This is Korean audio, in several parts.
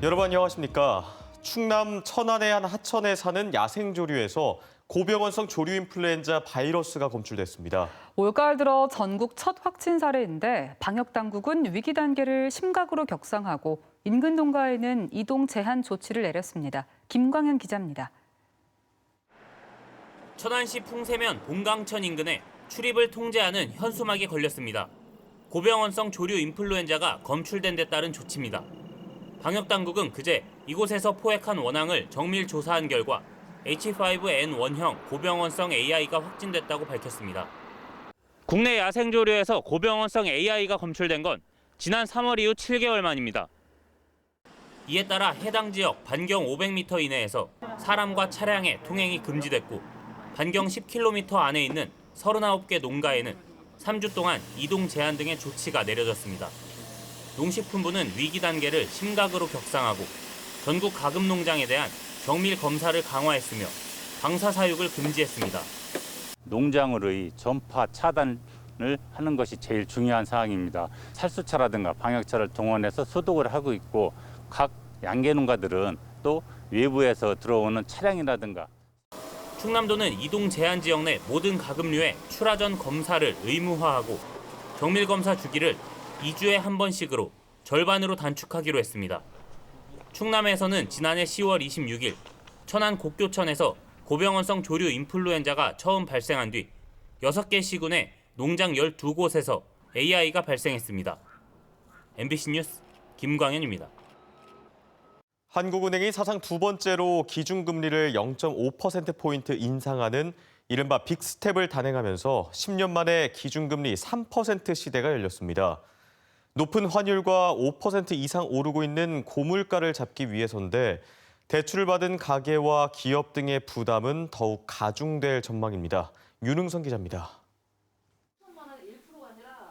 여러분 안녕하십니까? 충남 천안의 한 하천에 사는 야생조류에서 고병원성 조류 인플루엔자 바이러스가 검출됐습니다. 올가을 들어 전국 첫 확진 사례인데 방역 당국은 위기 단계를 심각으로 격상하고 인근 농가에는 이동 제한 조치를 내렸습니다. 김광현 기자입니다. 천안시 풍세면 봉강천 인근에 출입을 통제하는 현수막이 걸렸습니다. 고병원성 조류 인플루엔자가 검출된 데 따른 조치입니다. 방역당국은 그제 이곳에서 포획한 원앙을 정밀 조사한 결과 H5N1형 고병원성 AI가 확진됐다고 밝혔습니다. 국내 야생조류에서 고병원성 AI가 검출된 건 지난 3월 이후 7개월 만입니다. 이에 따라 해당 지역 반경 500m 이내에서 사람과 차량의 통행이 금지됐고 반경 10km 안에 있는 39개 농가에는 3주 동안 이동 제한 등의 조치가 내려졌습니다. 농식품부는 위기 단계를 심각으로 격상하고 전국 가금 농장에 대한 정밀 검사를 강화했으며 방사 사육을 금지했습니다. 농장으로의 전파 차단을 하는 것이 제일 중요한 사항입니다. 살수차라든가 방역차를 동원해서 소독을 하고 있고 각 양계 농가들은 또 외부에서 들어오는 차량이라든가 충남도는 이동 제한 지역 내 모든 가금류의 출하 전 검사를 의무화하고 정밀 검사 주기를 2주에 한 번씩으로 절반으로 단축하기로 했습니다. 충남에서는 지난해 10월 26일 천안 곡교천에서 고병원성 조류 인플루엔자가 처음 발생한 뒤 6개 시군의 농장 12곳에서 AI가 발생했습니다. MBC 뉴스 김광현입니다. 한국은행이 사상 두 번째로 기준금리를 0.5%포인트 인상하는 이른바 빅스텝을 단행하면서 10년 만에 기준금리 3% 시대가 열렸습니다. 높은 환율과 5% 이상 오르고 있는 고물가를 잡기 위해서인데 대출을 받은 가계와 기업 등의 부담은 더욱 가중될 전망입니다. 윤흥선 기자입니다.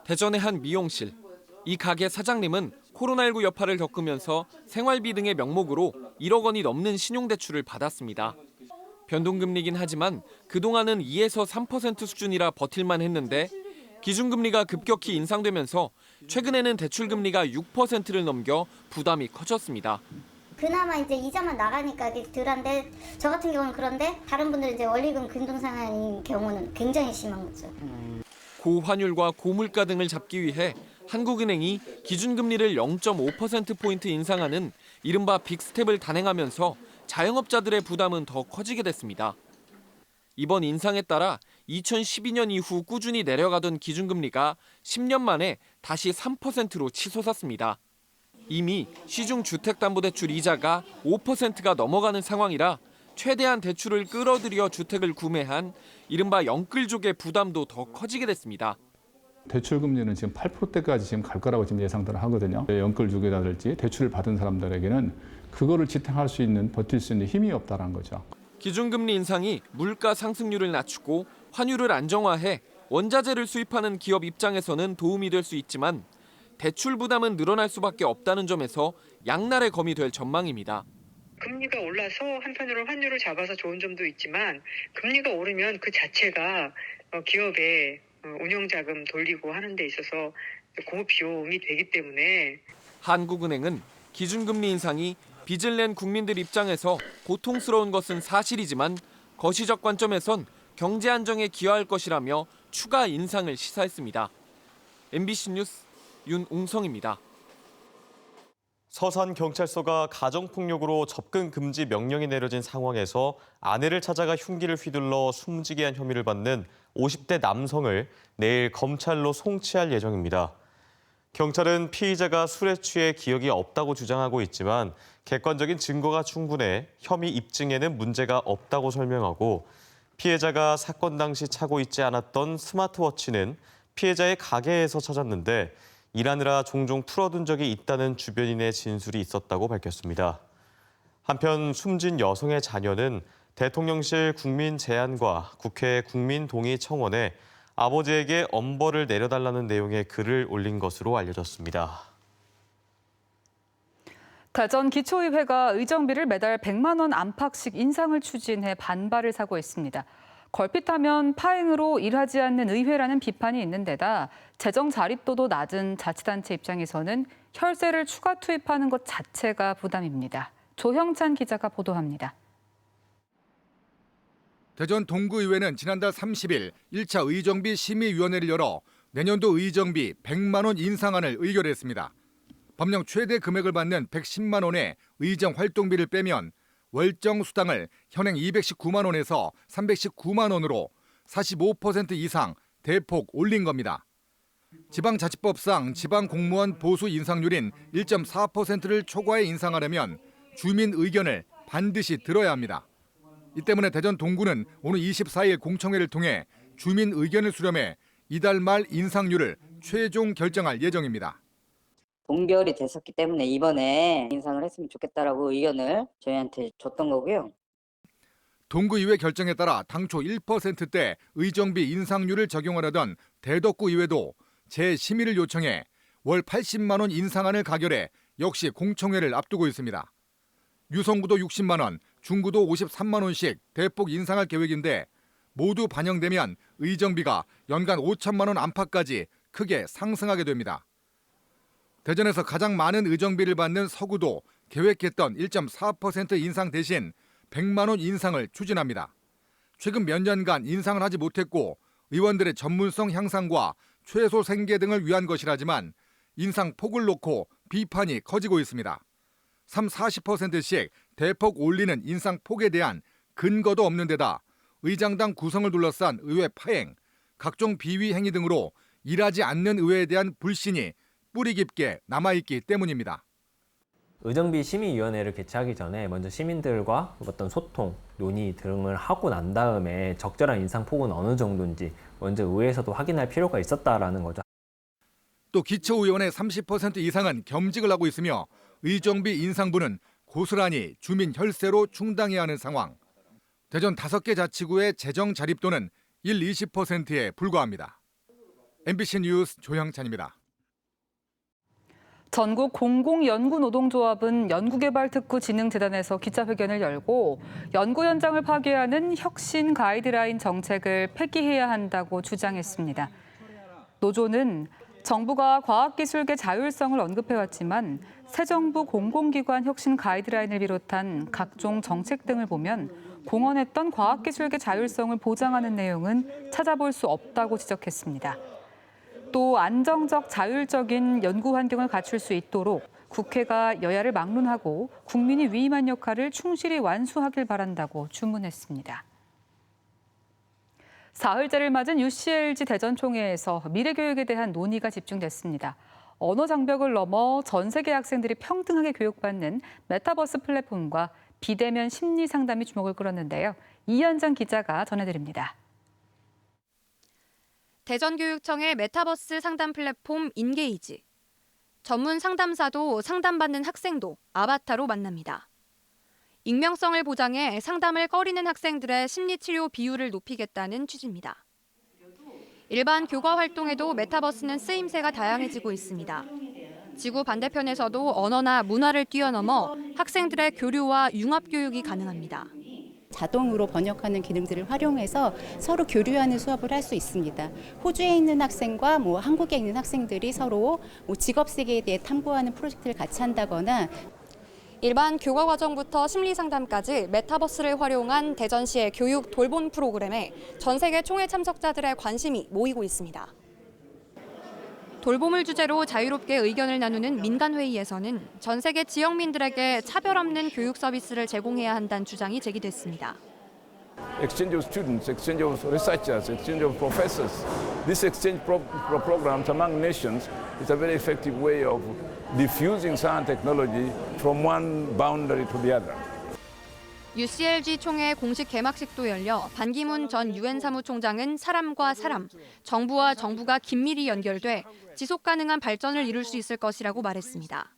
대전의 한 미용실. 이 가게 사장님은 코로나19 여파를 겪으면서 생활비 등의 명목으로 1억 원이 넘는 신용대출을 받았습니다. 변동금리긴 하지만 그동안은 2에서 3% 수준이라 버틸만 했는데 기준금리가 급격히 인상되면서 최근에는 대출금리가 6%를 넘겨 부담이 커졌습니다. 그나마 이제 이자만 나가니까 덜한데 저 같은 경우는 그런데 다른 분들은 이제 원리금 근동상환인 경우는 굉장히 심한 거죠. 고환율과 고물가 등을 잡기 위해 한국은행이 기준금리를 0.5%포인트 인상하는 이른바 빅스텝을 단행하면서 자영업자들의 부담은 더 커지게 됐습니다. 이번 인상에 따라 2012년 이후 꾸준히 내려가던 기준금리가 10년 만에 다시 3%로 치솟았습니다. 이미 시중 주택담보대출 이자가 5%가 넘어가는 상황이라 최대한 대출을 끌어들여 주택을 구매한 이른바 영끌족의 부담도 더 커지게 됐습니다. 대출 금리는 지금 8%대까지 지금 갈 거라고 지금 예상들을 하거든요. 영끌족이라든지 대출을 받은 사람들에게는 그거를 지탱할 수 있는 버틸 수 있는 힘이 없다는 거죠. 기준금리 인상이 물가 상승률을 낮추고 환율을 안정화해 원자재를 수입하는 기업 입장에서는 도움이 될 수 있지만 대출 부담은 늘어날 수밖에 없다는 점에서 양날의 검이 될 전망입니다. 금리가 올라서 한편으로 환율을 잡아서 좋은 점도 있지만 금리가 오르면 그 자체가 기업의 운영자금 돌리고 하는 데 있어서 고비용이 되기 때문에 한국은행은 기준금리 인상이 빚을 낸 국민들 입장에서 고통스러운 것은 사실이지만 거시적 관점에선 경제 안정에 기여할 것이라며 추가 인상을 시사했습니다. MBC 뉴스 윤웅성입니다. 서산경찰서가 가정폭력으로 접근 금지 명령이 내려진 상황에서 아내를 찾아가 흉기를 휘둘러 숨지게 한 혐의를 받는 50대 남성을 내일 검찰로 송치할 예정입니다. 경찰은 피의자가 술에 취해 기억이 없다고 주장하고 있지만 객관적인 증거가 충분해 혐의 입증에는 문제가 없다고 설명하고 피해자가 사건 당시 차고 있지 않았던 스마트워치는 피해자의 가게에서 찾았는데 일하느라 종종 풀어둔 적이 있다는 주변인의 진술이 있었다고 밝혔습니다. 한편 숨진 여성의 자녀는 대통령실 국민제안과 국회 국민동의청원에 아버지에게 엄벌을 내려달라는 내용의 글을 올린 것으로 알려졌습니다. 대전 기초의회가 의정비를 매달 100만 원 안팎씩 인상을 추진해 반발을 사고 있습니다. 걸핏하면 파행으로 일하지 않는 의회라는 비판이 있는 데다 재정 자립도도 낮은 자치단체 입장에서는 혈세를 추가 투입하는 것 자체가 부담입니다. 조형찬 기자가 보도합니다. 대전 동구의회는 지난달 30일 1차 의정비 심의위원회를 열어 내년도 의정비 100만 원 인상안을 의결했습니다. 법령 최대 금액을 받는 110만 원의 의정 활동비를 빼면 월정 수당을 현행 219만 원에서 319만 원으로 45% 이상 대폭 올린 겁니다. 지방자치법상 지방공무원 보수 인상률인 1.4%를 초과해 인상하려면 주민 의견을 반드시 들어야 합니다. 이 때문에 대전 동구는 오늘 24일 공청회를 통해 주민 의견을 수렴해 이달 말 인상률을 최종 결정할 예정입니다. 동결이 됐었기 때문에 이번에 인상을 했으면 좋겠다라고 의견을 저희한테 줬던 거고요. 동구의회 결정에 따라 당초 1%대 의정비 인상률을 적용하려던 대덕구 의회도 재심의를 요청해 월 80만 원 인상안을 가결해 역시 공청회를 앞두고 있습니다. 유성구도 60만 원, 중구도 53만 원씩 대폭 인상할 계획인데 모두 반영되면 의정비가 연간 5천만 원 안팎까지 크게 상승하게 됩니다. 대전에서 가장 많은 의정비를 받는 서구도 계획했던 1.4% 인상 대신 100만 원 인상을 추진합니다. 최근 몇 년간 인상을 하지 못했고 의원들의 전문성 향상과 최소 생계 등을 위한 것이라지만 인상 폭을 놓고 비판이 커지고 있습니다. 40%씩 대폭 올리는 인상 폭에 대한 근거도 없는 데다 의장당 구성을 둘러싼 의회 파행, 각종 비위 행위 등으로 일하지 않는 의회에 대한 불신이 뿌리 깊게 남아있기 때문입니다. 의정비 심의위원회를 개최하기 전에 먼저 시민들과 어떤 소통, 논의 등을 하고 난 다음에 적절한 인상폭은 어느 정도인지 먼저 의회에서도 확인할 필요가 있었다라는 거죠. 또 기초의원의 30% 이상은 겸직을 하고 있으며 의정비 인상분은 고스란히 주민 혈세로 충당해야 하는 상황. 대전 5개 자치구의 재정 자립도는 20%에 불과합니다. MBC 뉴스 조형찬입니다. 전국 공공연구노동조합은 연구개발특구진흥재단에서 기자회견을 열고 연구 현장을 파괴하는 혁신 가이드라인 정책을 폐기해야 한다고 주장했습니다. 노조는 정부가 과학기술계 자율성을 언급해왔지만 새 정부 공공기관 혁신 가이드라인을 비롯한 각종 정책 등을 보면 공언했던 과학기술계 자율성을 보장하는 내용은 찾아볼 수 없다고 지적했습니다. 또 안정적 자율적인 연구 환경을 갖출 수 있도록 국회가 여야를 막론하고 국민이 위임한 역할을 충실히 완수하길 바란다고 주문했습니다. 사흘째를 맞은 UCLG 대전총회에서 미래교육에 대한 논의가 집중됐습니다. 언어 장벽을 넘어 전 세계 학생들이 평등하게 교육받는 메타버스 플랫폼과 비대면 심리 상담이 주목을 끌었는데요. 이현정 기자가 전해드립니다. 대전교육청의 메타버스 상담 플랫폼 인게이지. 전문 상담사도 상담받는 학생도 아바타로 만납니다. 익명성을 보장해 상담을 꺼리는 학생들의 심리치료 비율을 높이겠다는 취지입니다. 일반 교과 활동에도 메타버스는 쓰임새가 다양해지고 있습니다. 지구 반대편에서도 언어나 문화를 뛰어넘어 학생들의 교류와 융합 교육이 가능합니다. 자동으로 번역하는 기능들을 활용해서 서로 교류하는 수업을 할 수 있습니다. 호주에 있는 학생과 한국에 있는 학생들이 서로 직업 세계에 대해 탐구하는 프로젝트를 같이 한다거나 일반 교과 과정부터 심리 상담까지 메타버스를 활용한 대전시의 교육 돌봄 프로그램에 전 세계 총회 참석자들의 관심이 모이고 있습니다. 돌봄을 주제로 자유롭게 의견을 나누는 민간회의에서는 전 세계 지역민들에게 차별 없는 교육 서비스를 제공해야 한다는 주장이 제기됐습니다. Exchange of students, exchange of researchers, exchange of professors. This exchange programs among nations is a very effective way of diffusing science technology from one boundary to the other. UCLG 총회 공식 개막식도 열려 반기문 전 유엔 사무총장은 사람과 사람, 정부와 정부가 긴밀히 연결돼 지속 가능한 발전을 이룰 수 있을 것이라고 말했습니다.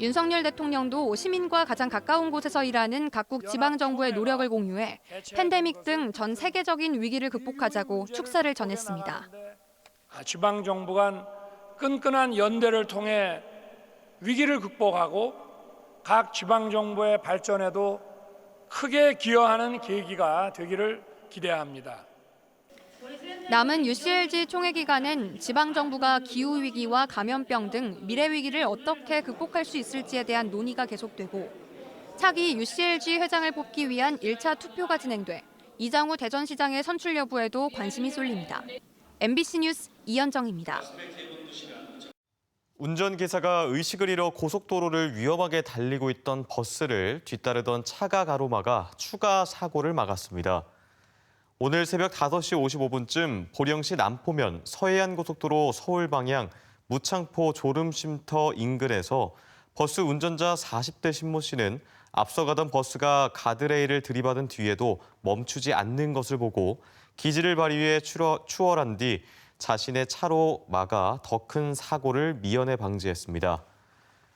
윤석열 대통령도 시민과 가장 가까운 곳에서 일하는 각국 지방정부의 노력을 공유해 팬데믹 등 전 세계적인 위기를 극복하자고 축사를 전했습니다. 지방정부 간 끈끈한 연대를 통해 위기를 극복하고 각 지방정부의 발전에도 크게 기여하는 계기가 되기를 기대합니다. 남은 UCLG 총회 기간은 지방정부가 기후위기와 감염병 등 미래 위기를 어떻게 극복할 수 있을지에 대한 논의가 계속되고 차기 UCLG 회장을 뽑기 위한 1차 투표가 진행돼 이장우 대전시장의 선출 여부에도 관심이 쏠립니다. MBC 뉴스 이현정입니다. 운전기사가 의식을 잃어 고속도로를 위험하게 달리고 있던 버스를 뒤따르던 차가 가로막아 추가 사고를 막았습니다. 오늘 새벽 5시 55분쯤 보령시 남포면 서해안고속도로 서울 방향 무창포 졸음쉼터 인근에서 버스 운전자 40대 신모 씨는 앞서가던 버스가 가드레일을 들이받은 뒤에도 멈추지 않는 것을 보고 기지를 발휘해 추월한 뒤 자신의 차로 막아 더 큰 사고를 미연에 방지했습니다.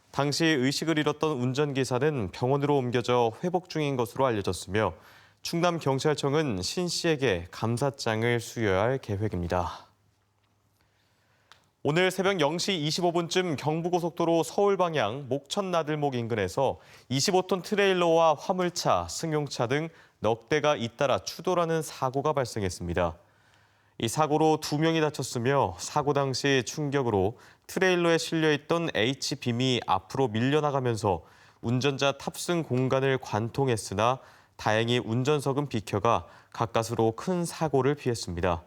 당시 의식을 잃었던 운전기사는 병원으로 옮겨져 회복 중인 것으로 알려졌으며 충남경찰청은 신 씨에게 감사장을 수여할 계획입니다. 오늘 새벽 0시 25분쯤 경부고속도로 서울 방향 목천나들목 인근에서 25톤 트레일러와 화물차, 승용차 등 넉 대가 잇따라 추돌하는 사고가 발생했습니다. 이 사고로 2명이 다쳤으며 사고 당시 충격으로 트레일러에 실려있던 H빔이 앞으로 밀려나가면서 운전자 탑승 공간을 관통했으나 다행히 운전석은 비켜가 가까스로 큰 사고를 피했습니다.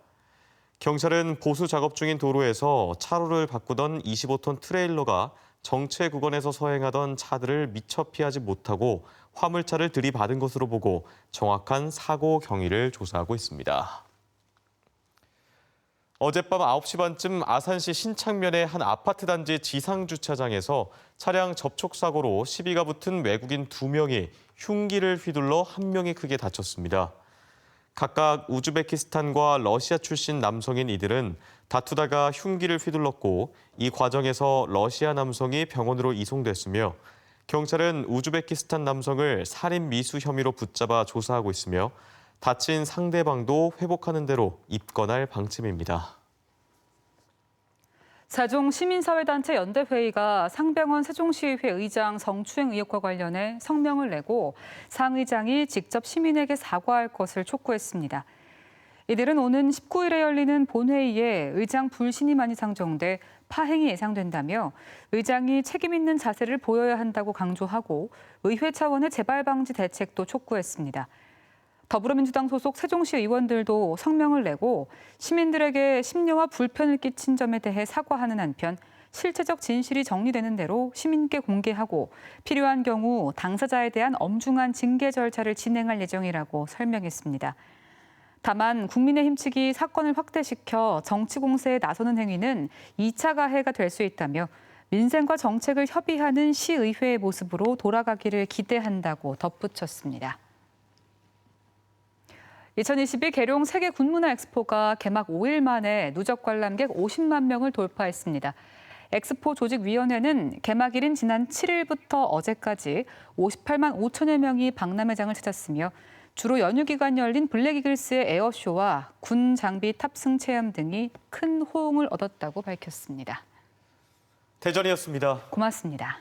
경찰은 보수 작업 중인 도로에서 차로를 바꾸던 25톤 트레일러가 정체 구간에서 서행하던 차들을 미처 피하지 못하고 화물차를 들이받은 것으로 보고 정확한 사고 경위를 조사하고 있습니다. 어젯밤 9시 반쯤 아산시 신창면의 한 아파트 단지 지상주차장에서 차량 접촉 사고로 시비가 붙은 외국인 2명이 흉기를 휘둘러 1명이 크게 다쳤습니다. 각각 우즈베키스탄과 러시아 출신 남성인 이들은 다투다가 흉기를 휘둘렀고 이 과정에서 러시아 남성이 병원으로 이송됐으며 경찰은 우즈베키스탄 남성을 살인 미수 혐의로 붙잡아 조사하고 있으며 다친 상대방도 회복하는 대로 입건할 방침입니다. 세종 시민사회단체 연대회의가 상병원 세종시의회 의장 성추행 의혹과 관련해 성명을 내고 상 의장이 직접 시민에게 사과할 것을 촉구했습니다. 이들은 오는 19일에 열리는 본회의에 의장 불신임안이 상정돼 파행이 예상된다며 의장이 책임 있는 자세를 보여야 한다고 강조하고 의회 차원의 재발 방지 대책도 촉구했습니다. 더불어민주당 소속 세종시 의원들도 성명을 내고 시민들에게 심려와 불편을 끼친 점에 대해 사과하는 한편 실체적 진실이 정리되는 대로 시민께 공개하고 필요한 경우 당사자에 대한 엄중한 징계 절차를 진행할 예정이라고 설명했습니다. 다만 국민의힘 측이 사건을 확대시켜 정치 공세에 나서는 행위는 2차 가해가 될 수 있다며 민생과 정책을 협의하는 시의회의 모습으로 돌아가기를 기대한다고 덧붙였습니다. 2022 계룡 세계 군문화 엑스포가 개막 5일 만에 누적 관람객 50만 명을 돌파했습니다. 엑스포 조직위원회는 개막일인 지난 7일부터 어제까지 58만 5천여 명이 박람회장을 찾았으며 주로 연휴 기간 열린 블랙이글스의 에어쇼와 군 장비 탑승 체험 등이 큰 호응을 얻었다고 밝혔습니다. 대전이었습니다. 고맙습니다.